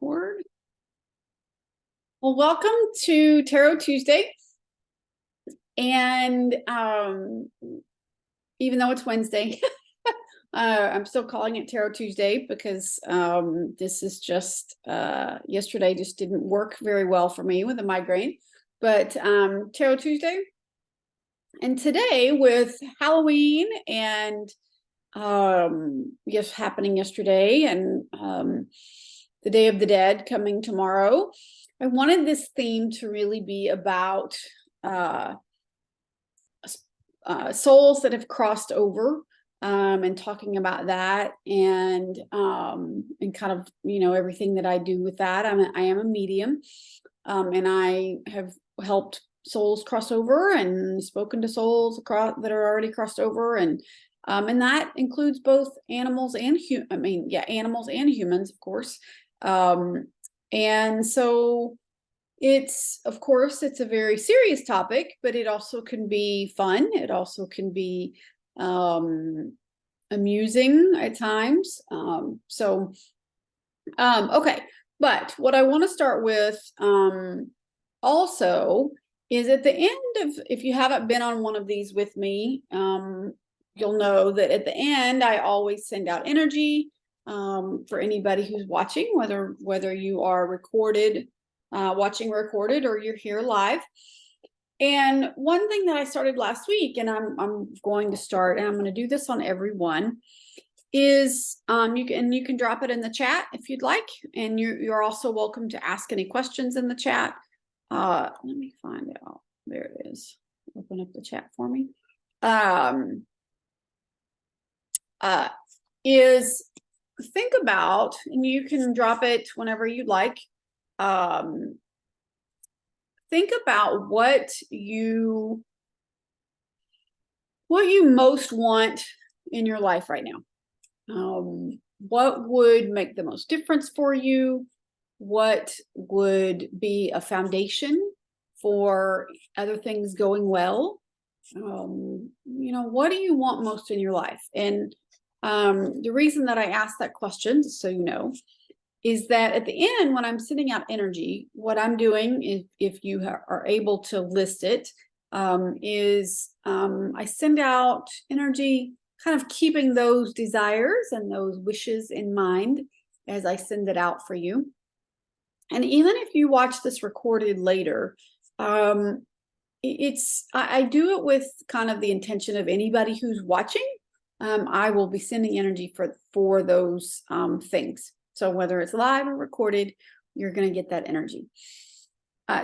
Record. Well, welcome to Tarot Tuesday. And even though it's Wednesday, I'm still calling it Tarot Tuesday because this is just yesterday just didn't work very well for me with a migraine. But Tarot Tuesday. And today with Halloween and yes, happening yesterday and the Day of the Dead coming tomorrow, I wanted this theme to really be about souls that have crossed over, and talking about that, and kind of, you know, everything that I do with that. I am a medium, and I have helped souls cross over and spoken to souls that are already crossed over, and that includes both animals and animals and humans, of course. And so of course, it's a very serious topic, but it also can be fun. It also can be amusing at times. Okay. But what I want to start with also is at the end of, if you haven't been on one of these with me, you'll know that at the end, I always send out energy for anybody who's watching, whether you are watching recorded or you're here live. And one thing that I started last week, and I'm going to start, and I'm going to do this on everyone, is you can drop it in the chat if you'd like, and you're also welcome to ask any questions in the chat. Let me find out. There it is. Open up the chat for me. Is think about, and you can drop it whenever you'd like. Think about what you most want in your life right now. What would make the most difference for you? What would be a foundation for other things going well? You know, what do you want most in your life? And the reason that I asked that question, so you know, is that at the end, when I'm sending out energy, what I'm doing is, if you are able to list it, is I send out energy, kind of keeping those desires and those wishes in mind as I send it out for you. And even if you watch this recorded later, I do it with kind of the intention of anybody who's watching. I will be sending energy for those things. So whether it's live or recorded, you're going to get that energy.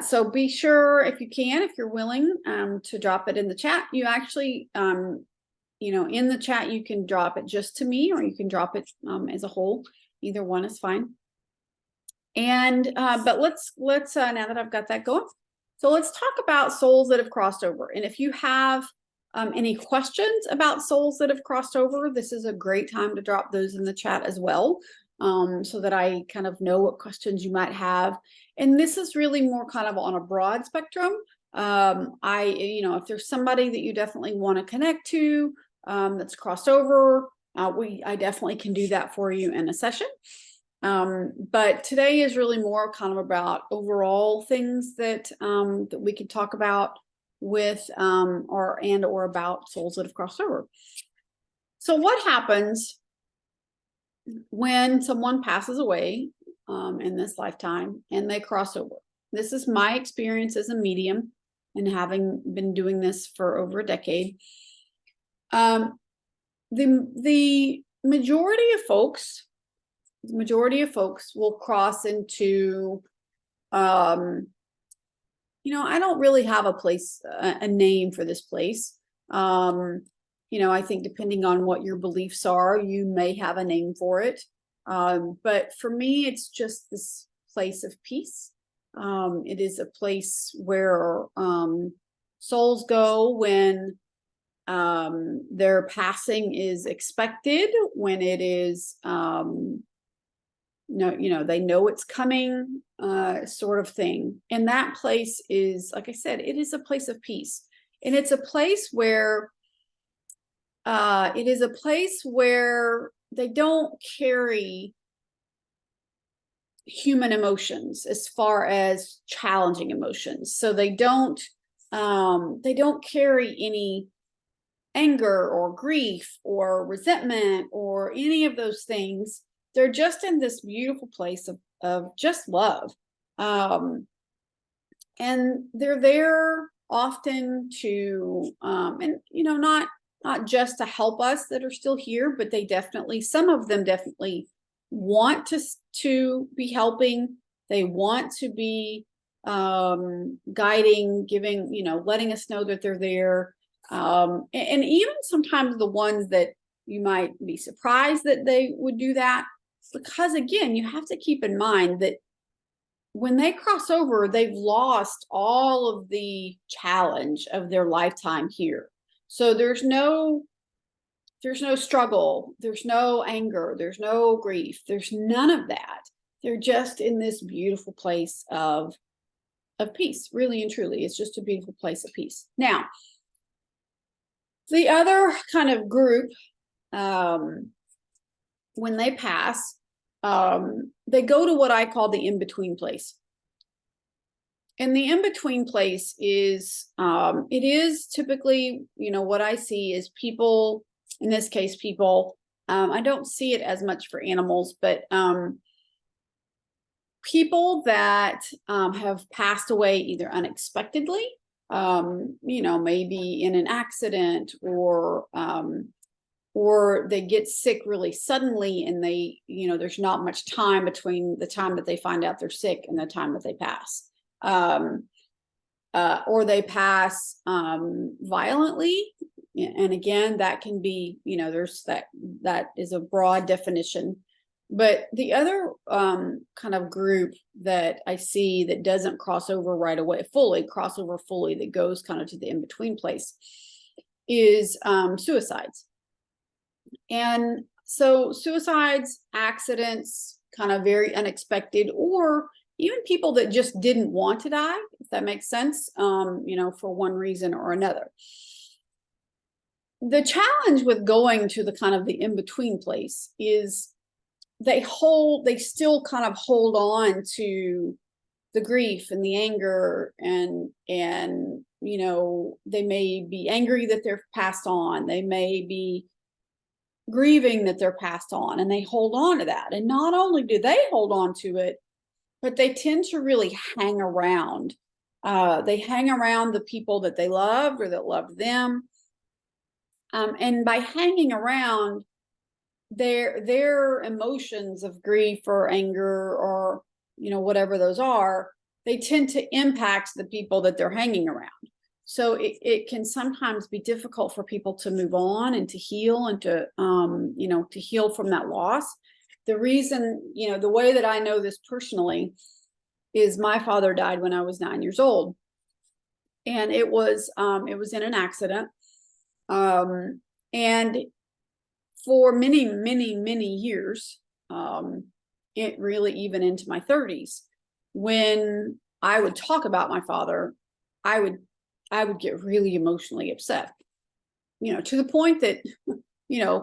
So be sure, if you can, if you're willing, to drop it in the chat. You actually, you know, in the chat, you can drop it just to me, or you can drop it as a whole. Either one is fine. And but let's now that I've got that going, so let's talk about souls that have crossed over. And if you have any questions about souls that have crossed over, this is a great time to drop those in the chat as well, so that I kind of know what questions you might have. And this is really more kind of on a broad spectrum. You know, if there's somebody that you definitely want to connect to that's crossed over, I definitely can do that for you in a session. But today is really more kind of about overall things that that we could talk about with or about souls that have crossed over. So what happens when someone passes away in this lifetime and they cross over? This is my experience as a medium, and having been doing this for over a decade. The majority of folks will cross into, you know, I don't really have a name for this place. You know, I think depending on what your beliefs are, you may have a name for it. But for me, it's just this place of peace. It is a place where souls go when their passing is expected, when it is, you know, they know it's coming, sort of thing. And that place is, like I said, it is a place of peace. And it's a place where they don't carry human emotions as far as challenging emotions. So they don't carry any anger or grief or resentment or any of those things. They're just in this beautiful place of just love. And they're there often to, and not just to help us that are still here, but they definitely, some of them definitely want to be helping. They want to be guiding, giving, letting us know that they're there. And even sometimes the ones that you might be surprised that they would do that, because again, you have to keep in mind that when they cross over, they've lost all of the challenge of their lifetime here. So there's no struggle, there's no anger, there's no grief, there's none of that. They're just in this beautiful place of peace, really and truly. It's just a beautiful place of peace. Now, the other kind of group, when they pass, they go to what I call the in-between place. And the in-between place is, it is typically, what I see is people, in this case, people, I don't see it as much for animals, but people that have passed away either unexpectedly, maybe in an accident, or they get sick really suddenly and they, there's not much time between the time that they find out they're sick and the time that they pass. Or they pass violently. And again, that can be, there's that is a broad definition. But the other kind of group that I see that doesn't cross over right away fully, that goes kind of to the in-between place is suicides. And so suicides, accidents, kind of very unexpected, or even people that just didn't want to die, if that makes sense, for one reason or another. The challenge with going to the kind of the in-between place is they still kind of hold on to the grief and the anger, and they may be angry that they're passed on. They may be grieving that they're passed on, and they hold on to that. And not only do they hold on to it, but they tend to really hang around. They hang around the people that they loved or that loved them. And by hanging around, their emotions of grief or anger or, whatever those are, they tend to impact the people that they're hanging around. So it can sometimes be difficult for people to move on and to heal and to, to heal from that loss. The reason, the way that I know this personally is my father died when I was 9 years old. And it was in an accident. And for many, many, many years, it really even into my 30s, when I would talk about my father, I would get really emotionally upset, to the point that,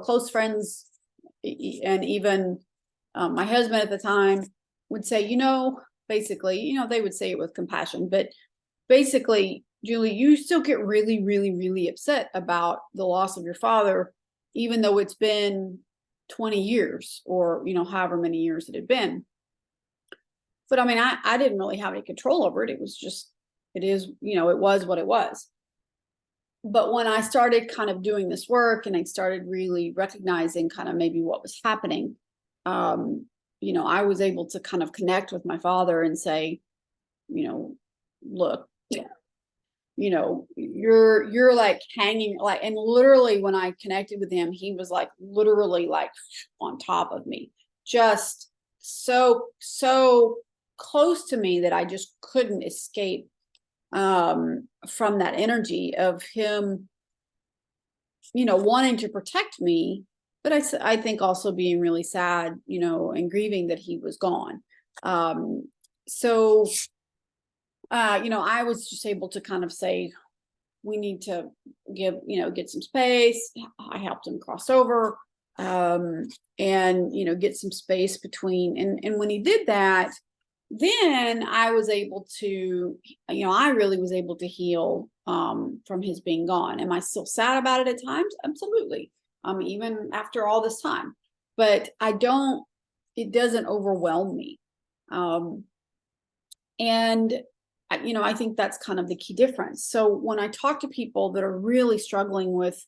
close friends and even my husband at the time would say, basically, they would say it with compassion, but basically, Julie, you still get really, really, really upset about the loss of your father, even though it's been 20 years or, however many years it had been. But I mean, I didn't really have any control over it. It was just, it was what it was. But when I started kind of doing this work and I started really recognizing kind of maybe what was happening, I was able to kind of connect with my father and say, look, you're like hanging, like, and literally when I connected with him, he was like literally like on top of me, just so close to me that I just couldn't escape from that energy of him, wanting to protect me, but I think also being really sad, and grieving that he was gone. I was just able to kind of say, we need to get some space. I helped him cross over. and, you know, get some space between. And when he did that, then I was able to, you know, I really was able to heal from his being gone. Am I still sad about it at times? Absolutely. Even after all this time, but it doesn't overwhelm me. And you know, I think that's kind of the key difference. So when I talk to people that are really struggling with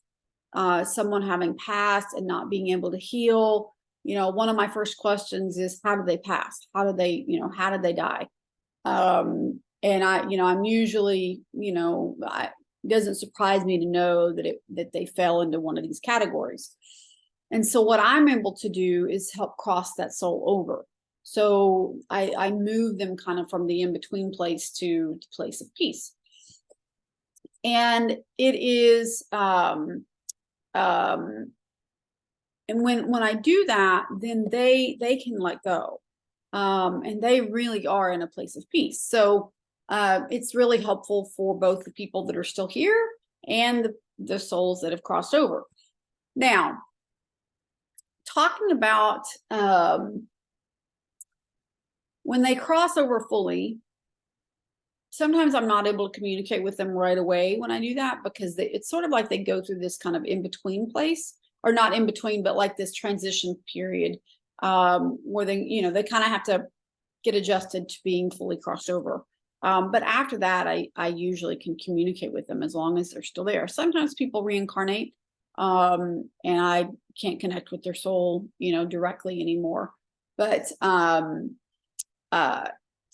someone having passed and not being able to heal, you know, one of my first questions is, how did they pass? How did they, you know, how did they die? And you know, I'm usually, you know, it doesn't surprise me to know that they fell into one of these categories. And so what I'm able to do is help cross that soul over. So I move them kind of from the in-between place to the place of peace. And it is, and when I do that, then they can let go. And they really are in a place of peace. So it's really helpful for both the people that are still here and the souls that have crossed over. Now, talking about when they cross over fully, sometimes I'm not able to communicate with them right away when I do that, because it's sort of like they go through this kind of in-between place, or not in between, but like this transition period where they, you know, they kind of have to get adjusted to being fully crossed over. But after that, I usually can communicate with them as long as they're still there. Sometimes people reincarnate and I can't connect with their soul, you know, directly anymore. But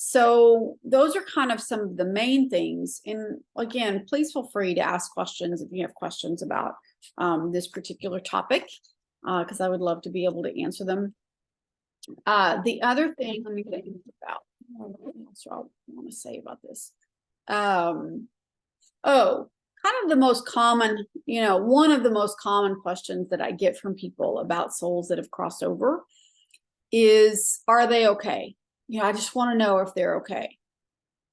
so those are kind of some of the main things. And again, please feel free to ask questions if you have questions about this particular topic, because I would love to be able to answer them. The other thing, let me think about what else I want to say about this. Oh, kind of the most common, you know, one of the most common questions that I get from people about souls that have crossed over is, are they okay? You know, I just want to know if they're okay.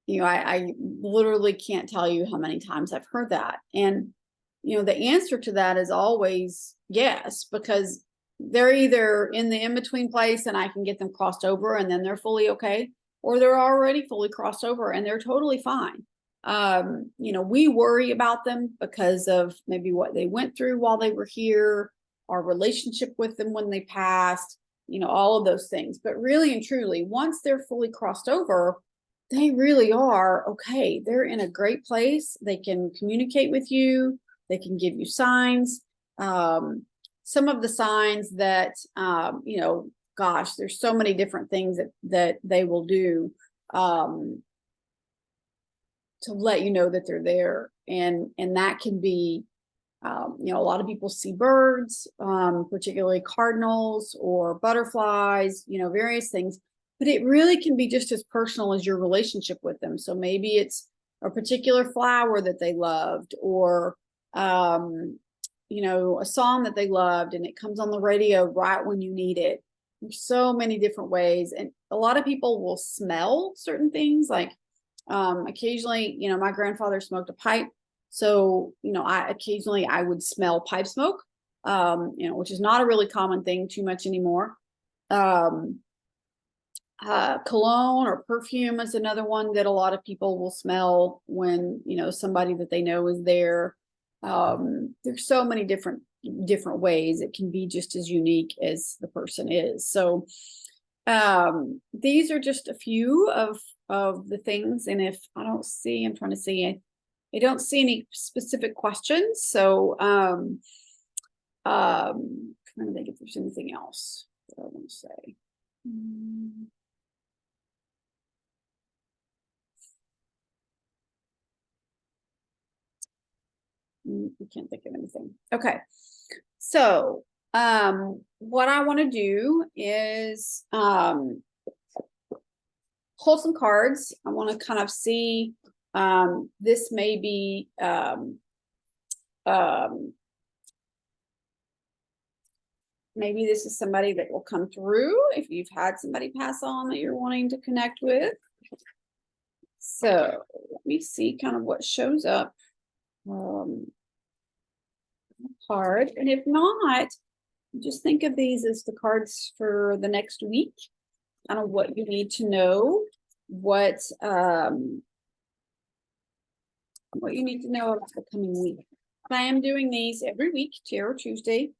You know, I literally can't tell you how many times I've heard that. And, you know, the answer to that is always yes, because they're either in the in-between place and I can get them crossed over and then they're fully okay, or they're already fully crossed over and they're totally fine. You know, we worry about them because of maybe what they went through while they were here, our relationship with them when they passed, you know, all of those things. But really and truly, once they're fully crossed over, they really are okay. They're in a great place. They can communicate with you. They can give you signs. Some of the signs that, you know, gosh, there's so many different things that they will do to let you know that they're there. And that can be, you know, a lot of people see birds, particularly cardinals or butterflies, you know, various things. But it really can be just as personal as your relationship with them. So maybe it's a particular flower that they loved, or, you know, a song that they loved and it comes on the radio right when you need it. There's so many different ways. And a lot of people will smell certain things. Like occasionally, you know, my grandfather smoked a pipe. So, you know, occasionally I would smell pipe smoke, you know, which is not a really common thing too much anymore. Cologne or perfume is another one that a lot of people will smell when, you know, somebody that they know is there. There's so many different ways it can be just as unique as the person is. So these are just a few of the things. And if I don't see, I'm trying to see, I don't see any specific questions. So trying to think if there's anything else that I want to say. I can't think of anything. Okay. So what I want to do is pull some cards. I want to kind of see, this may be maybe this is somebody that will come through if you've had somebody pass on that you're wanting to connect with. So let me see kind of what shows up. Card, and if not, Just think of these as the cards for the next week. Kind of what you need to know, what you need to know about the coming week. I am doing these every week, Tarot Tuesday,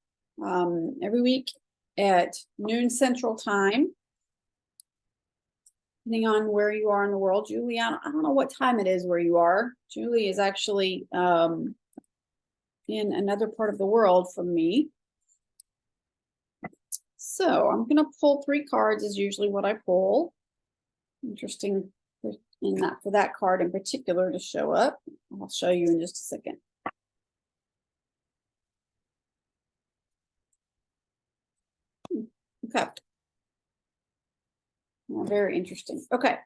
every week at noon Central Time. Depending on where you are in the world, Julie, I don't know what time it is where you are. Julie is actually in another part of the world from me. So I'm going to pull 3 cards is usually what I pull. Interesting in that for that card in particular to show up. I'll show you in just a second. Okay. Well, very interesting. Okay.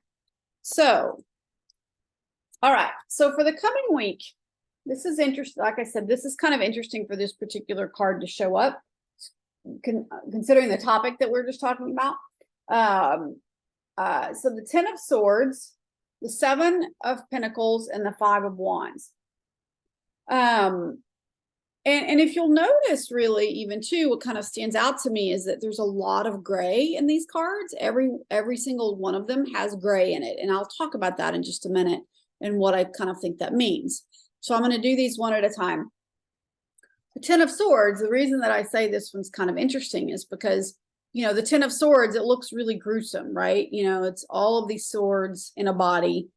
So, all right. So for the coming week, this is interesting. Like I said, this is kind of interesting for this particular card to show up, considering the topic that we're just talking about. So the 10 of Swords, the 7 of Pentacles, and the 5 of Wands. And if you'll notice, really, even too, what kind of stands out to me is that there's a lot of gray in these cards. Every single one of them has gray in it. And I'll talk about that in just a minute and what I kind of think that means. So I'm going to do these one at a time. The 10 of Swords, the reason that I say this one's kind of interesting is because, you know, the 10 of Swords, it looks really gruesome, right? You know, it's all of these swords in a body.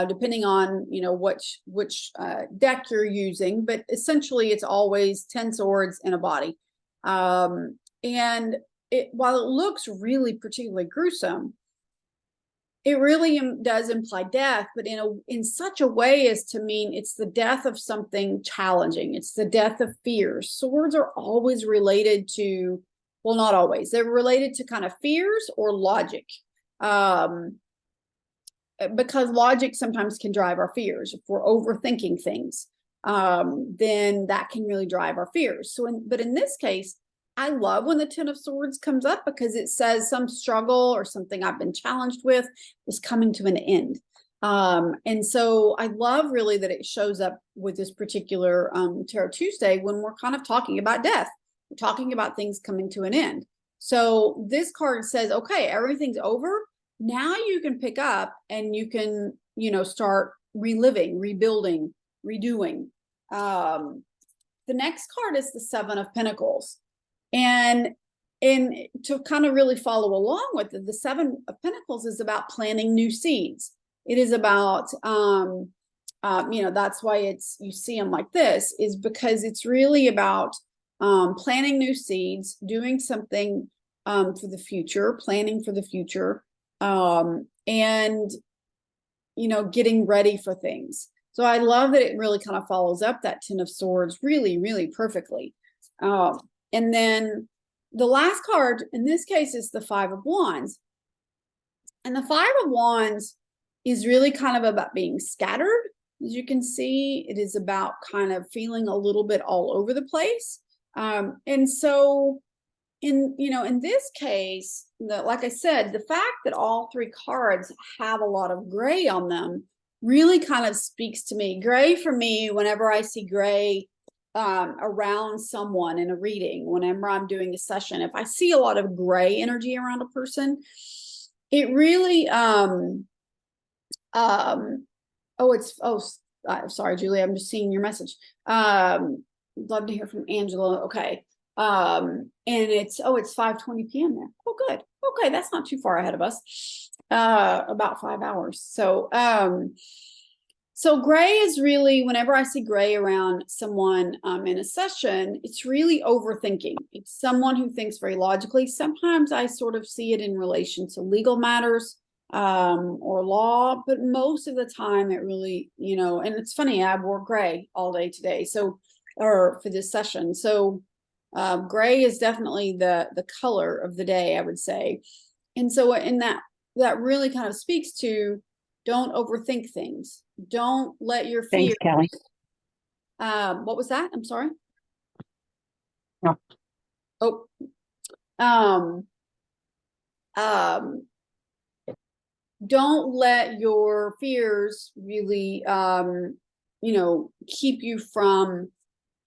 Depending on, you know, which deck you're using, but essentially it's always 10 swords in a body. And while it looks really particularly gruesome, it really does imply death, but in such a way as to mean it's the death of something challenging. It's the death of fears. Swords are always related to, well, not always. They're related to kind of fears or logic. Because logic sometimes can drive our fears. If we're overthinking things, then that can really drive our fears. But in this case, I love when the 10 of Swords comes up because it says some struggle or something I've been challenged with is coming to an end. And so I love really that it shows up with this particular Tarot Tuesday when we're kind of talking about death. We're talking about things coming to an end. So this card says, okay, everything's over. Now you can pick up and you can, you know, start reliving, rebuilding, redoing. The next card is the 7 of Pentacles. And to kind of really follow along with it, the 7 of Pentacles is about planting new seeds. It is about, you know, that's why you see them like this, is because it's really about planting new seeds, doing something for the future, planning for the future. And, you know, getting ready for things. So I love that it really kind of follows up that 10 of Swords really, really perfectly. And then the last card in this case is the 5 of Wands. And the 5 of Wands is really kind of about being scattered. As you can see, it is about kind of feeling a little bit all over the place. And so in this case, like I said, the fact that all 3 cards have a lot of gray on them really kind of speaks to me. Gray for me, whenever I see gray around someone in a reading, whenever I'm doing a session, if I see a lot of gray energy around a person, it really sorry, Julie, I'm just seeing your message. Love to hear from Angela. Okay. And it's 5:20 p.m. there. Oh, good. Okay, that's not too far ahead of us. About 5 hours. So gray is really, whenever I see gray around someone in a session, it's really overthinking. It's someone who thinks very logically. Sometimes I sort of see it in relation to legal matters or law, but most of the time it really, you know, and it's funny, I wore gray all day today, or for this session. So gray is definitely the color of the day, I would say. And so in that really kind of speaks to, don't overthink things. Don't let your fear. Thanks, Kelly. What was that? I'm sorry. No. Don't let your fears really, you know, keep you from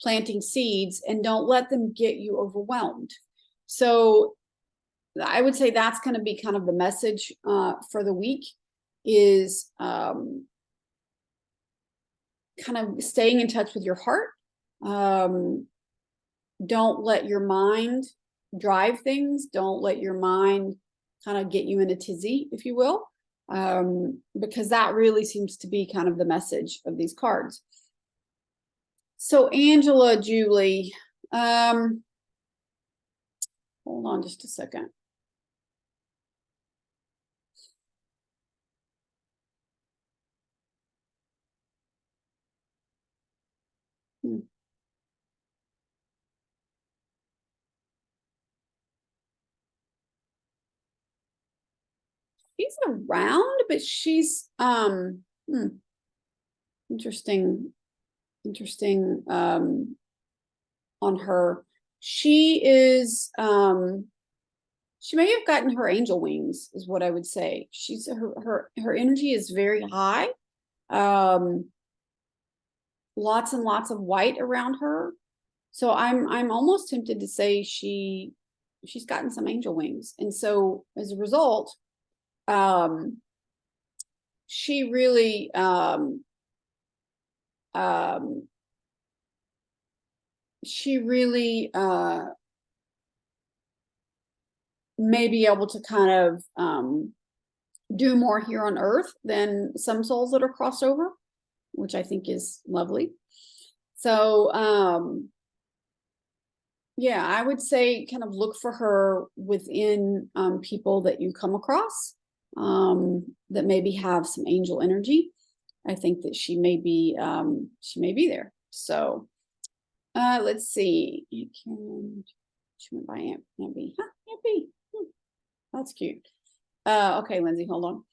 planting seeds, and don't let them get you overwhelmed. So I would say that's going to be kind of the message for the week is kind of staying in touch with your heart. Don't let your mind drive things. Don't let your mind kind of get you in a tizzy, if you will, because that really seems to be kind of the message of these cards. So Angela, Julie, hold on just a second. She's around, but she's interesting on her. She is she may have gotten her angel wings, is what I would say. She's her energy is very high. Lots and lots of white around her. So I'm almost tempted to say she's gotten some angel wings. And so as a result, she really may be able to kind of do more here on earth than some souls that are crossed over, which I think is lovely. So yeah, I would say kind of look for her within people that you come across that maybe have some angel energy. I think that she may be there. So let's see. She went by Aunt B. Huh, Aunt B. That's cute. Okay, Lindsay, hold on.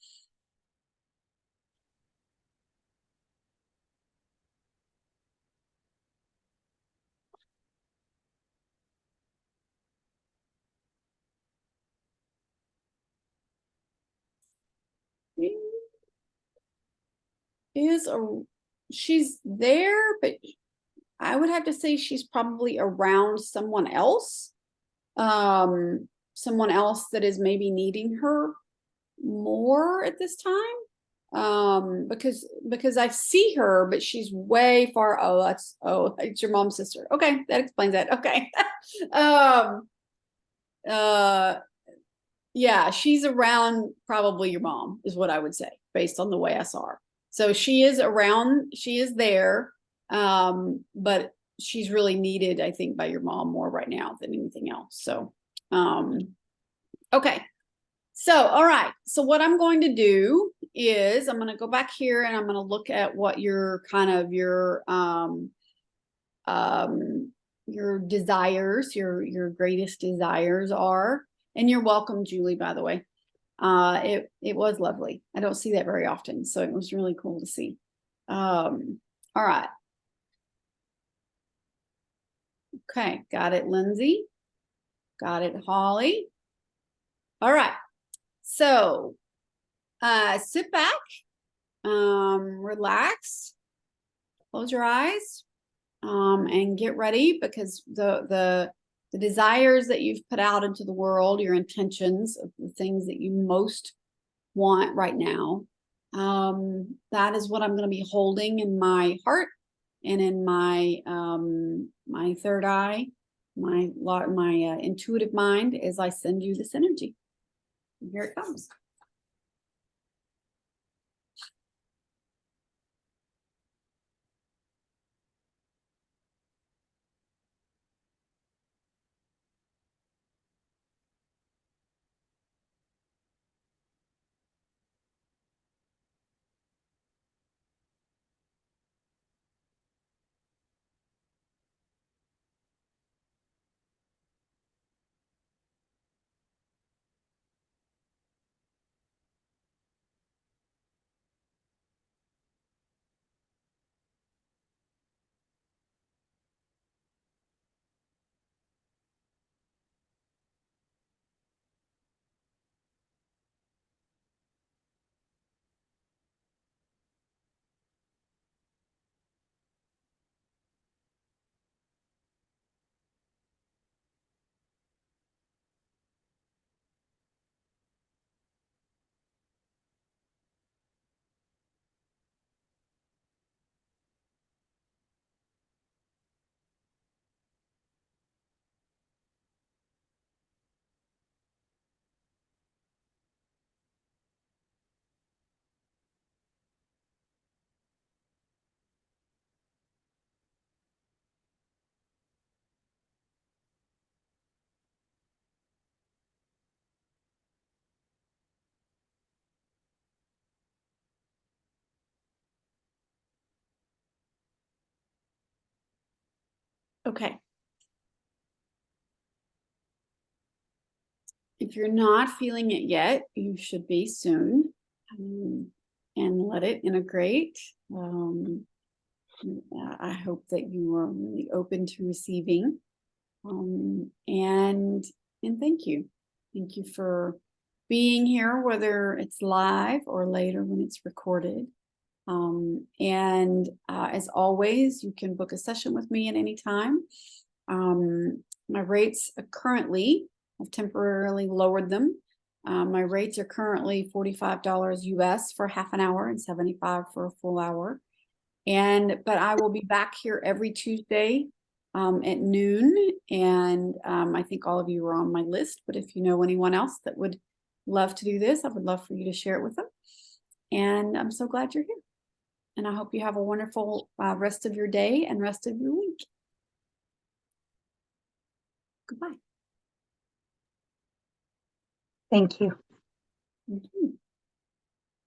She's there, but I would have to say she's probably around someone else. Someone else that is maybe needing her more at this time. Because I see her, but she's way far. It's your mom's sister. Okay, that explains that. Okay. uh yeah, she's around probably your mom, is what I would say, based on the way I saw her. So she is around, she is there, but she's really needed, I think, by your mom more right now than anything else. So, okay. So, all right. So what I'm going to do is I'm going to go back here and I'm going to look at what your kind of your desires, your greatest desires are. And you're welcome, Julie, by the way. It was lovely. I don't see that very often, so it was really cool to see. All right. Okay, got it, Lindsay. Got it, Holly. All right. So sit back, relax, close your eyes, and get ready, because the desires that you've put out into the world, your intentions of the things that you most want right now, that is what I'm going to be holding in my heart and in my my third eye, my intuitive mind, as I send you this energy. And here it comes. Okay. If you're not feeling it yet, you should be soon. And let it integrate. I hope that you are really open to receiving. And thank you. Thank you for being here, whether it's live or later when it's recorded. As always, you can book a session with me at any time. My rates currently, I've temporarily lowered them. My rates are currently $45 US for half an hour and $75 for a full hour. But I will be back here every Tuesday at noon. And I think all of you are on my list, but if you know anyone else that would love to do this, I would love for you to share it with them. And I'm so glad you're here. And I hope you have a wonderful rest of your day and rest of your week. Goodbye. Thank you. Mhm.